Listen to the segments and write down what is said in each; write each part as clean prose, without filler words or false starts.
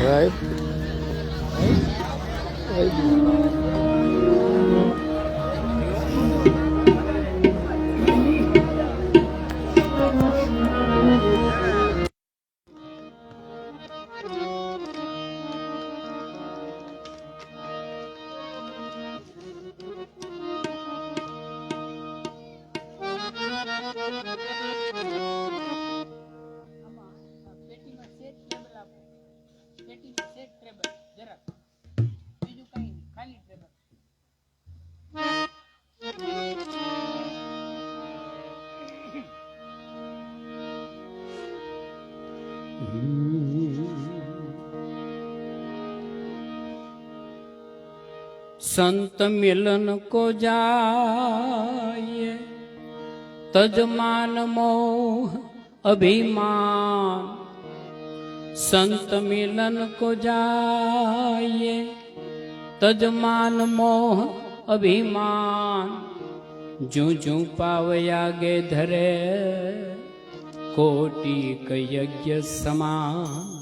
Right? Right. संत मिलन को जाए तजमान मोह अभिमान, संत मिलन को जाए तजमान मोह अभिमान, जू जू पावयागे धरे कोटि यज्ञ समान।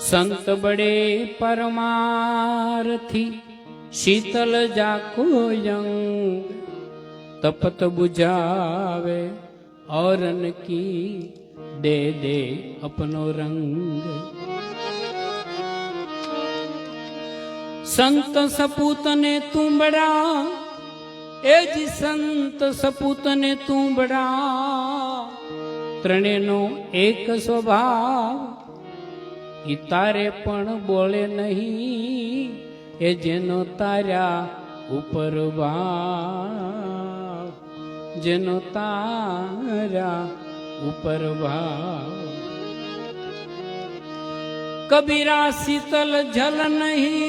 संत बड़े परमार्थी शीतल जाको यंग, तपत बुझावे औरन की दे दे अपनो रंग। संत सपूत ने तू बड़ा, ए जी संत सपूत ने तू बड़ा, त्रणेनो एक स्वभाव, ई तारे पण बोले नहीं, ए जेनो तार्या ऊपर भाव, जेनो तार्या ऊपर भाव। कबीरा शीतल जल नहीं,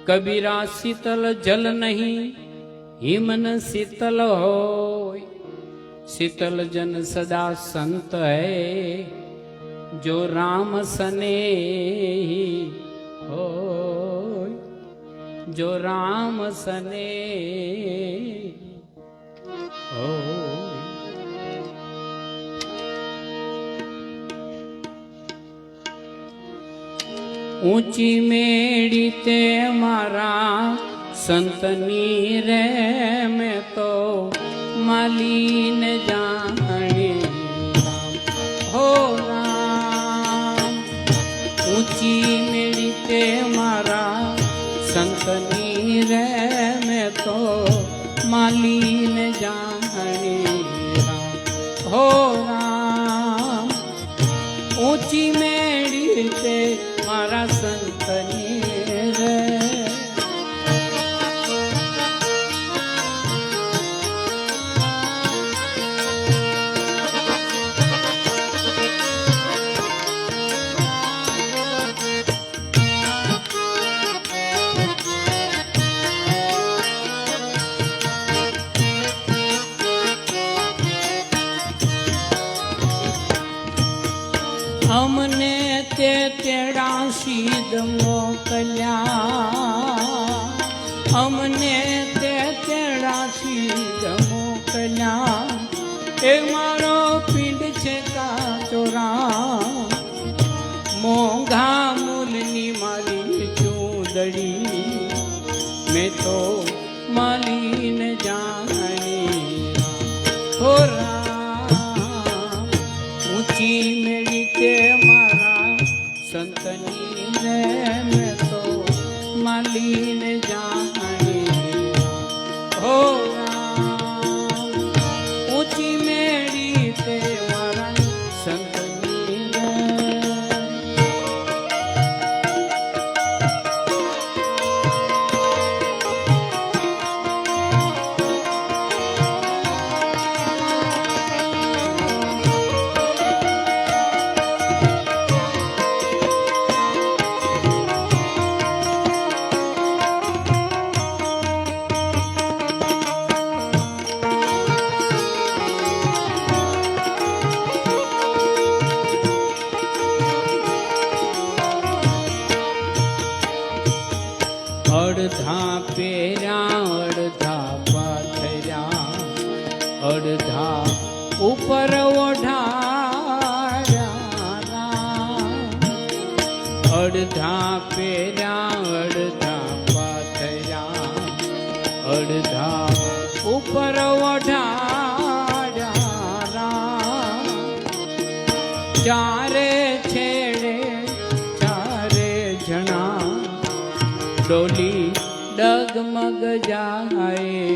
कबीरा शीतल जल नहीं, हिमन शीतल होय। शीतल जन सदा संत है, जो राम सने हो, जो राम सने हो। ऊंची मेड़ी ते मारा संतनी रे, में तो मालीन जाने राम हो राम। ऊंची मेरी ते मारा संतनी रे, में तो मालीन जाने राम हो राम। ऊंची मेरी ते मारा संतनी रे, हमने ते तेरा शीद मोकल्या, हमने ते तेरा शीद मोकल्या। ए मारो पिंड छे का चोरा, मोंघा मूलनी मारी चूदड़ी, मैं तो मालीन जानी हो राम। ऊंची मेरी के मारा संतनी रे, मैं तो मालीन जानी हो राम। ऊंची मेरी ते मारा संतनी रे। અડધા પેરા અડધા ઉપર ઓઢાયા, અડધા પહેર્યા અડધા પાથર્યા, અડધા ઉપર ઓઢાયા, ચારે છેડે ચારે જણા ડોલી ડગમગ જાય,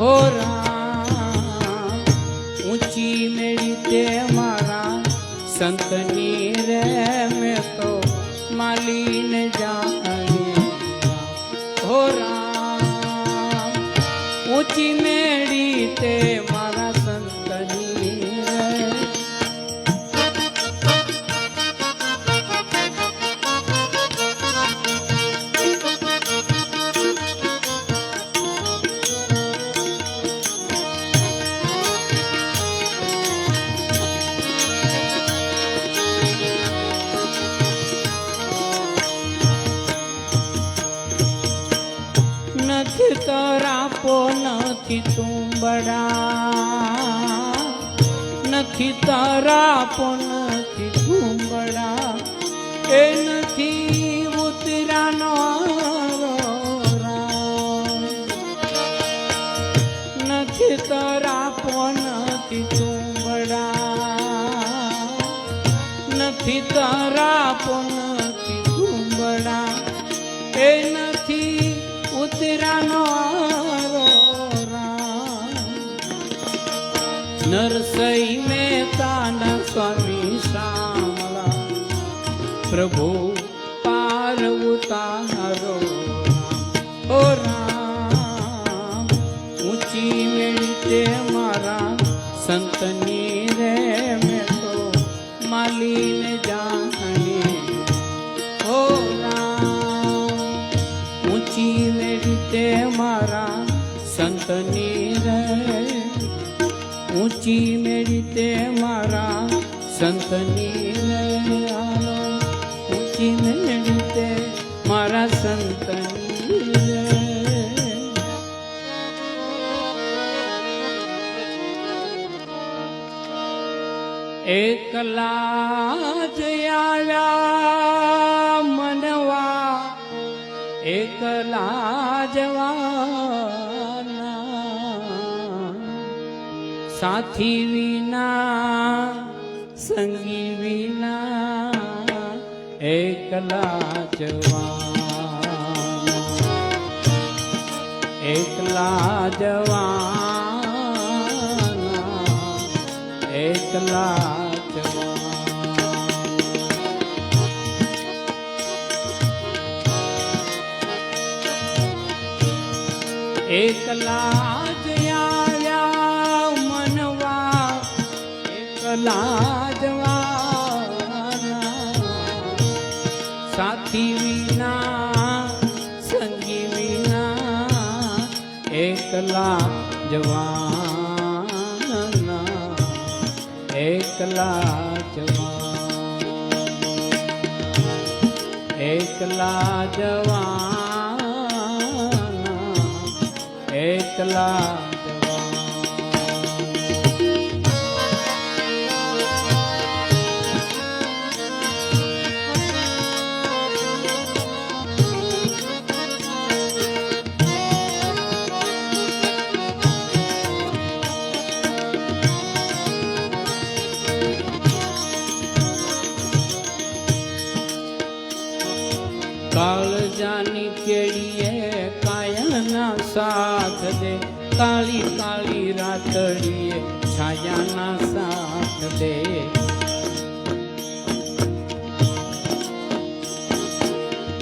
હો રામ ઊંચી મેળી તે મારા સંતની રે મેં તો માલીને જાણી, હો રામ ઊંચી મેળી તે મારા સંતની રે. નથી તરાપો નથી તુંબડા, નથી તરાપો નથી તુંબડા, એ નથી ઉતરાનો રામ, નથી તરાપો નથી તુંબડા, નથી તરાપો નથી તુંબડા, એ નથી ઉતરાનો રામ. નરસઈ મહેતાના સ્વામી શામળા પ્રભુ પાર ઉતારો, ઓ રામ ઊંચી મેળી તે મારા સંતની રે મેં તો માલીને જાણી, ઓ રામ ઊંચી મેળી તે મારા સંતની રે, ઊંચી મેળી તે મારા સંતની રે, ઊંચી મેળી તે મારા સંતની રે. એકલા જ આવ્યા મનવા, એકલા જવાના, સાથી વિના સંગી વિના એકલા જવાના, એકલા જવાના, એકલા એકલા જ આવ્યા મનવા, એકલા જવાના, સાથી વિના સંગી વિના એકલા જવાના, એકલા જવાના, એકલા જવાના, એકલા કાળજાની કેડીએ કાયાના સાથ દે, કાળી કાળી રાતડીએ છાયાના સાથ દે,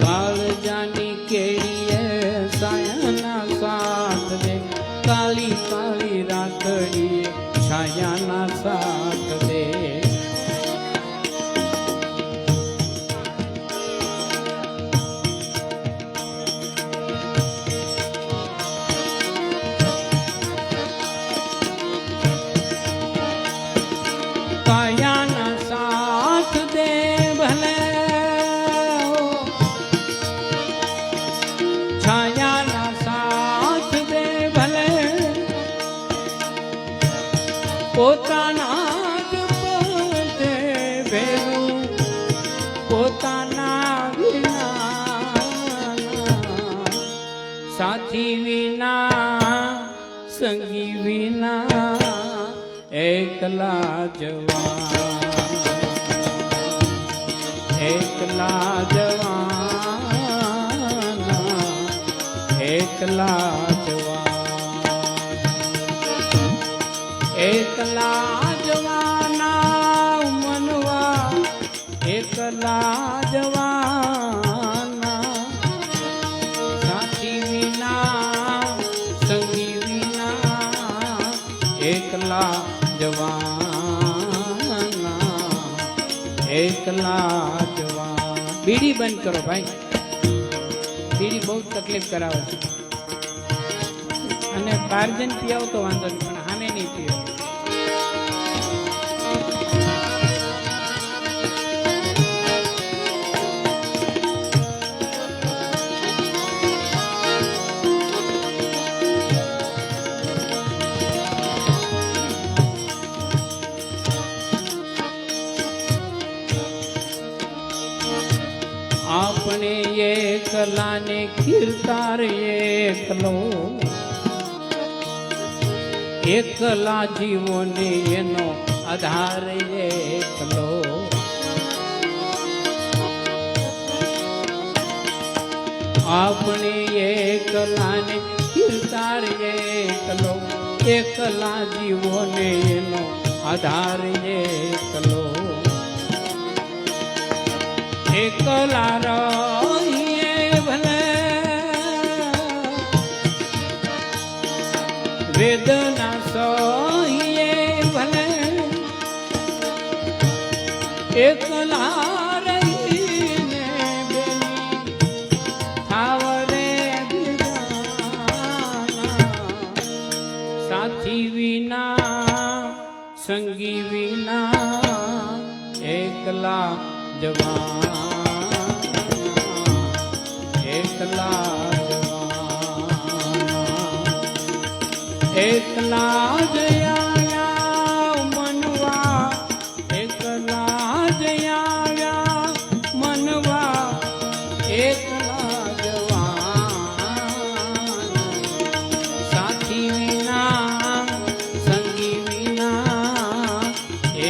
કાળજાની કેડીએ સાયાના સાથ દે, કાળી કાળી રાતડીએ છાયાના સાથ દે. કાયા વિના સાથી વિના સંગી વિના એકલા જવાન એકલા જવાન એકલા જવાન એકલા જવાના મનવા એકલા જવાના સાથી વિના સંગી વિના એકલા જવાના એકલા જવાન. બીડી બંધ કરો ભાઈ, બીડી બહુ તકલીફ કરાવે છે. અને બારજન પીવો તો વાંધો નહીં, પણ હામે નહીં પીવો. આપણે એકલાને કીર્તાર એકલો એકલા જીવોને એનો આધાર એકલો આપણે એકલાને કીર્તાર એકલો એકલા જીવોને એનો આધાર એકલો એકલા રહીએ ભલે વેદના સહીએ ભલે એકલા રહીને બેની આવરે સાથી વિના સંગી વિના એકલા જવાન એકલા જવાન એકલા જયા મનવા એકલા જયા મનવા એકલા જવાન સાથી વિના સંગી વિના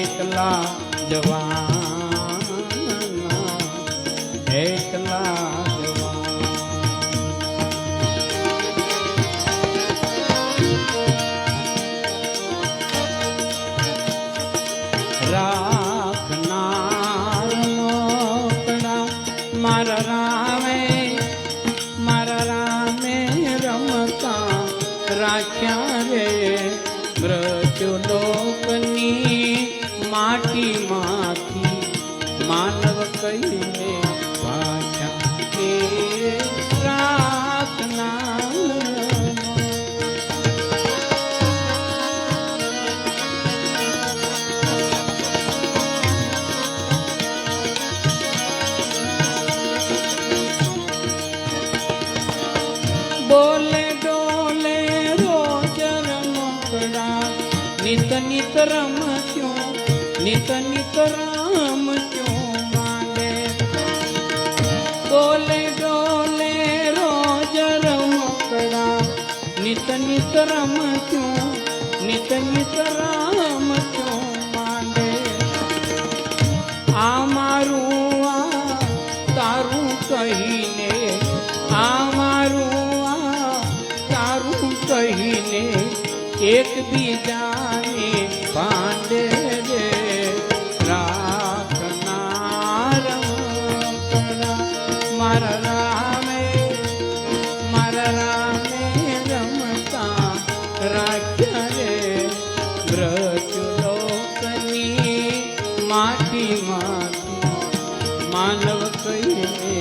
એકલા જવાન એકલા રાખનાર મોકળા મારા રામે રમતા રાખ્યા રે મૃત્યુલોકની માટીમાંથી માનવ કહીને પાછા કે રાખનાર બોલે ડોલે રોજ રમકડા નિત નિત રમત્યું નિત નિત રમત્યું માંડે બોલે ડોલે રોજ રમકડા નિત નિત રમત્યું નિત નિત રમત્યું માંડે આ મારું આ તારું કહીને આ મારું કહીને એકબીજાને ભાંડે રે રાખનાર મારા રામે રમતા રાખ્યા રે મૃત્યુલોકની માટીમાંથી માનવ કહીને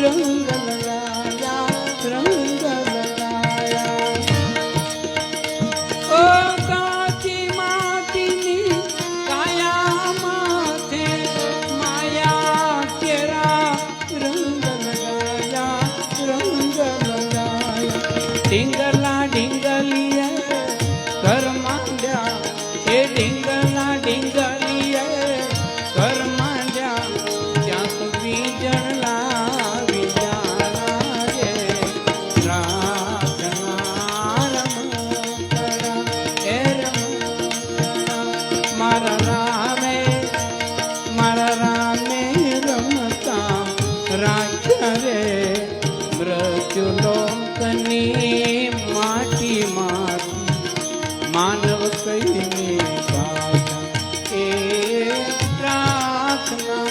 રંગ લગાયા રંગ લગાયા ઓ કાચી માટીની કાયા માથે માયા કેરા રંગ લગાયા રંગ લગાયા ઢીંગલા ઢીંગલીએ ઘર માંડ્યા એ ઢીંગલા ઢીંગલીએ ઘર માંડ્યા ત્યાં સુધી જળલા મારા રામે રમતા રાખ્યા રે મૃત્યુલોકની માટીમાં માનવ કહીને ગાયા એ પ્રાર્થના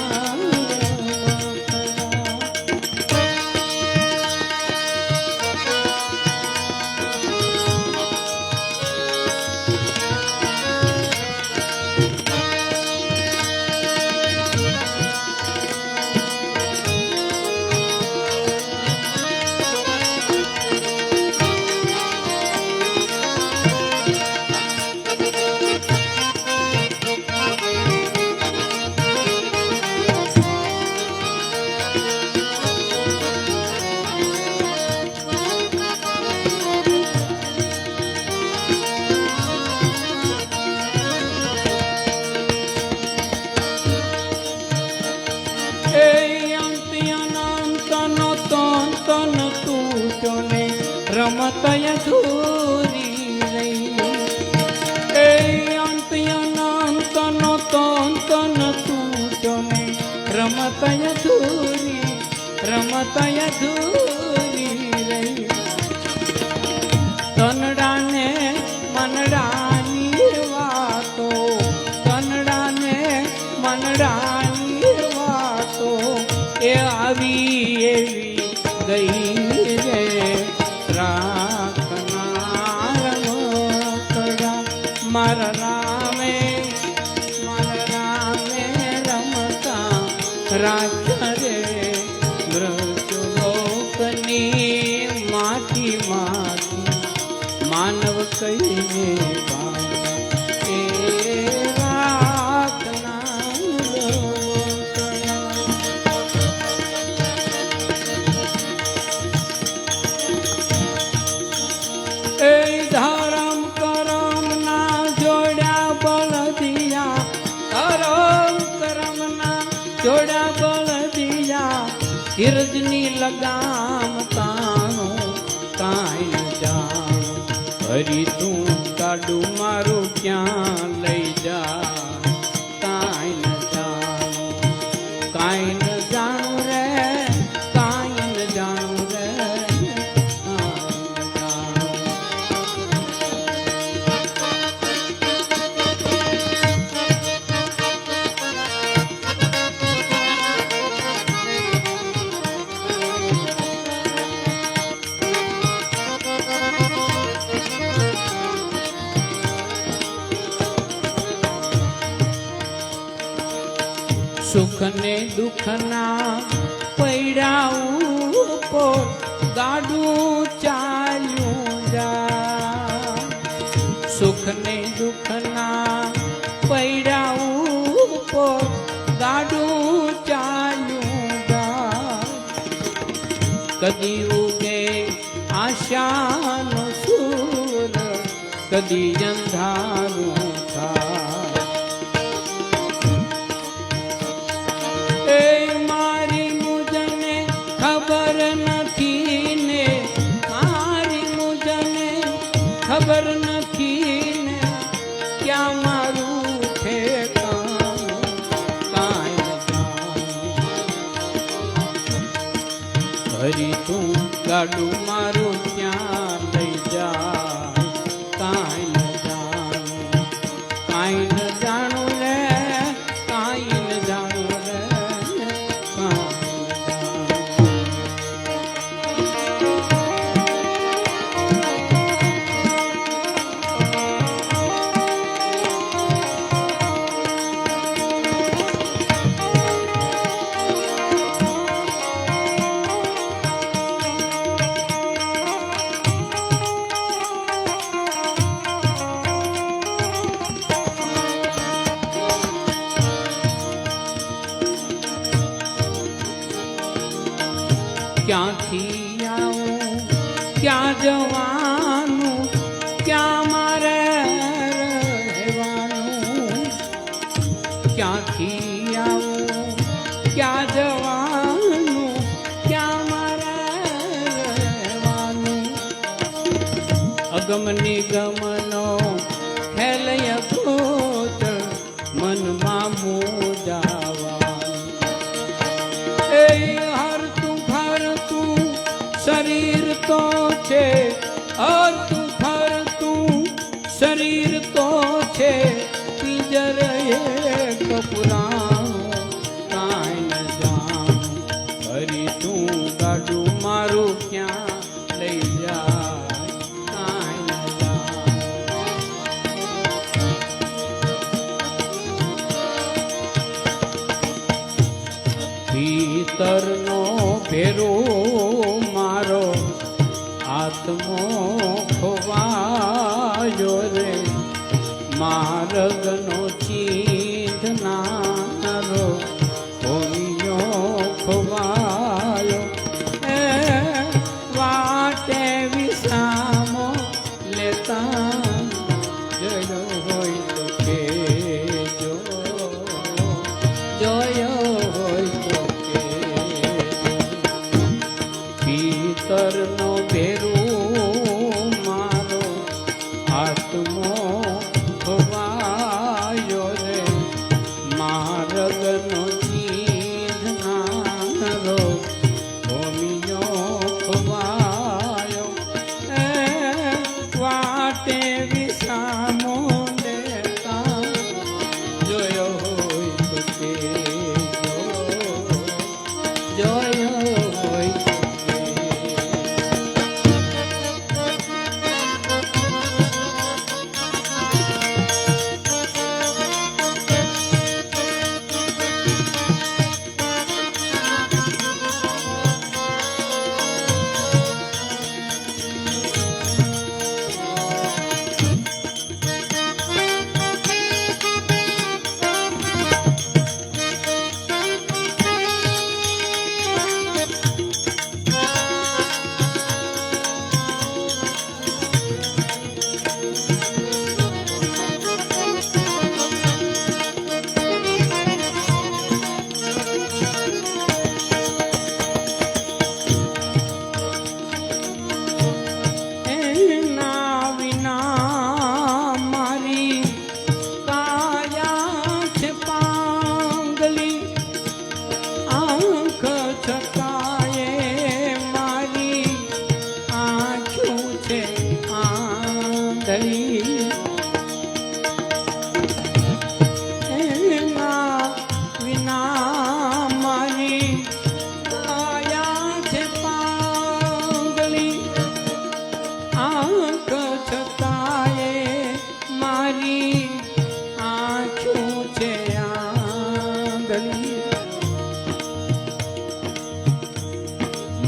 રમતય ધૂરી રહી એ અંત્યનંતનો તંતન તૂટ્યો ને રમતય ધૂરી રહી તનડાને મનડાની વાતો તનડાને મનડાની વાતો એ આવી એવી ગઈ રે મારા રામે રમતા રાખ્યા રે મૃત્યુલોકની માટીમાંથી માનવ કહીને એ ધરમ કરમ ના જોડ્યા બળદિયા ધરમ કરમ ના જોડ્યા બળદિયા ધીરજની લગામ તાણો કાંઈ જાણો હરી તું કાડું મારું ક્યાં લઈ જા કાંઈ ન જાણો કાંઈ ન જાણું રે કાંઈ ન જાણું રે સુખ ને દુઃખ ના પૈડા ઉપર ગાડું ચાલ્યું જા સુખ ને દુઃખ ના પૈડા ઉપર ગાડું ચાલ્યું જા કદી ઉગે આશાનો સૂર કદી અંધારું થાય ખબર નથી ને મારી મુજને ખબર નથી ને ક્યાં મારું ઠેકાણું કાંઈ જાણું હરી તું ગાડું મારું ક્યાં લઈ જા કાંઈ ન જાણું કાંઈ ન જાણું રે કાંઈ ન જાણું રે ક્યાંથી આવું ક્યાં જવાનું ક્યાં મારે રહેવાનું ક્યાંથી આવું ક્યાં જવાનું ક્યાં મારે રહેવાનું અગમ નિગમનો ખેલય ખોત મનમાં મોજાવાનું એ હરતું ફરતું શરીર તો છે હરતું ફરતું શરીર તો છે પિંજર એક પુરાણું કાંઈ ન જાણું હરી તું ગાડું મારું ક્યાં લઈ જા કાંઈ ન જાણું ભીતરનો ભેરો મારો આત્મો ખોવાયો રે માર્ગનો ચીંધનારો હોમિયો ખોવાયો એ વાટે વિસામો લેતા જોયો હોય તો કેજો જોયો હોય તો ભીતરનો ભેરો મારો આત્મો ખોવાયો રે માર્ગનો ચીંધનારો હોમિયો ખોવાયો એ વાટે વિસામો લેતા જોયો હોય તો કેજો જોયો હોય તો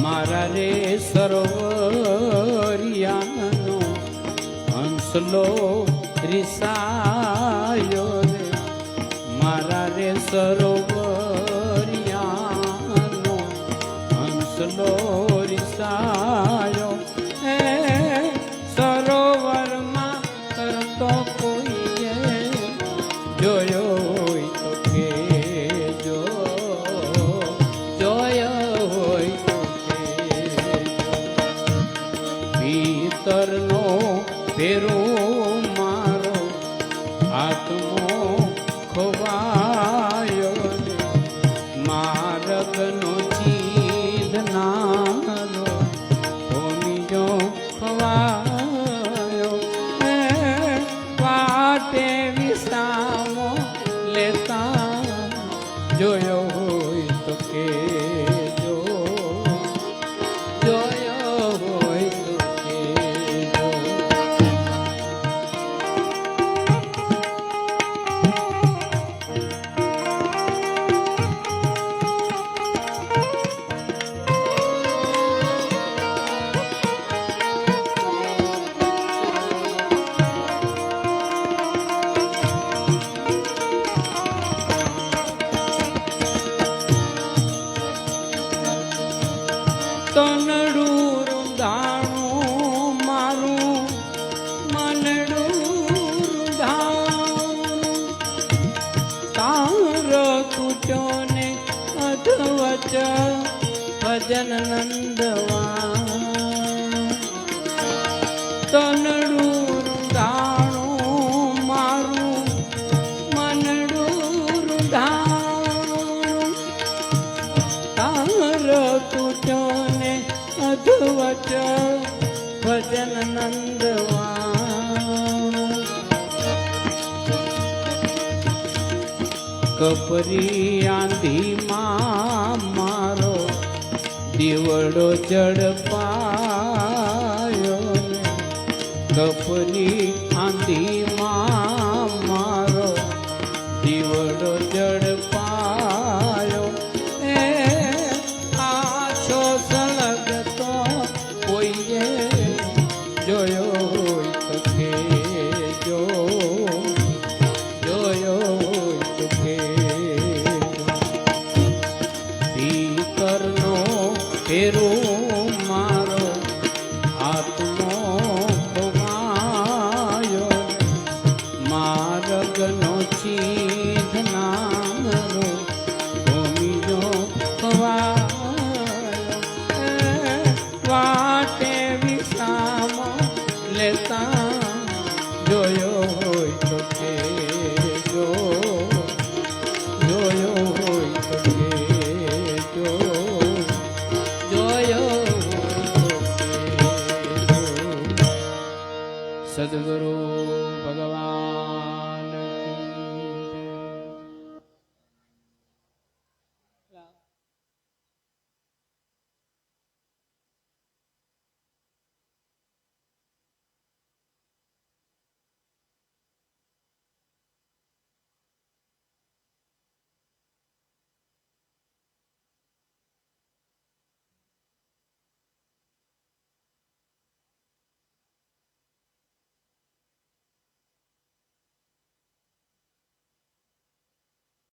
મારા રે સરોવરિયાનો હંસલો રિસાયો રે મારા રે સરોવરિયાનો હંસલો રિસાયો એ સરોવરમાં તરતો કોઈએ જોયો હોય તો કેજો જોયો હોય તો ભીતરનો ભેરો મારો આત્મો ખોવાયો માર્ગનો ચીંધનારો હોમિયો ખોવાયો વાટે વિસામો લેતા જોયો હોય તો કેજો જોયો હોય તો કેજો તનડું રૂંધાણું મારું મનડું રૂંધાણું તાર તૂટ્યો ને અધવચ ભજન નંદવાણું તનડું રૂંધાણું મારું મનડું રૂંધાણું તાર તૂટ્યો ને અધવચ ભજન નંદવાણું કપરી આંધીમાં મારો દીવડો ઝડપાયો કપરી આંધીમાં મારો દીવડો ઝડપાયો એ આછો સળગતો કોઈએ જોયો હોય તો કહેજો જોયો હોય તો કહેજો ભીતરનો ફેરો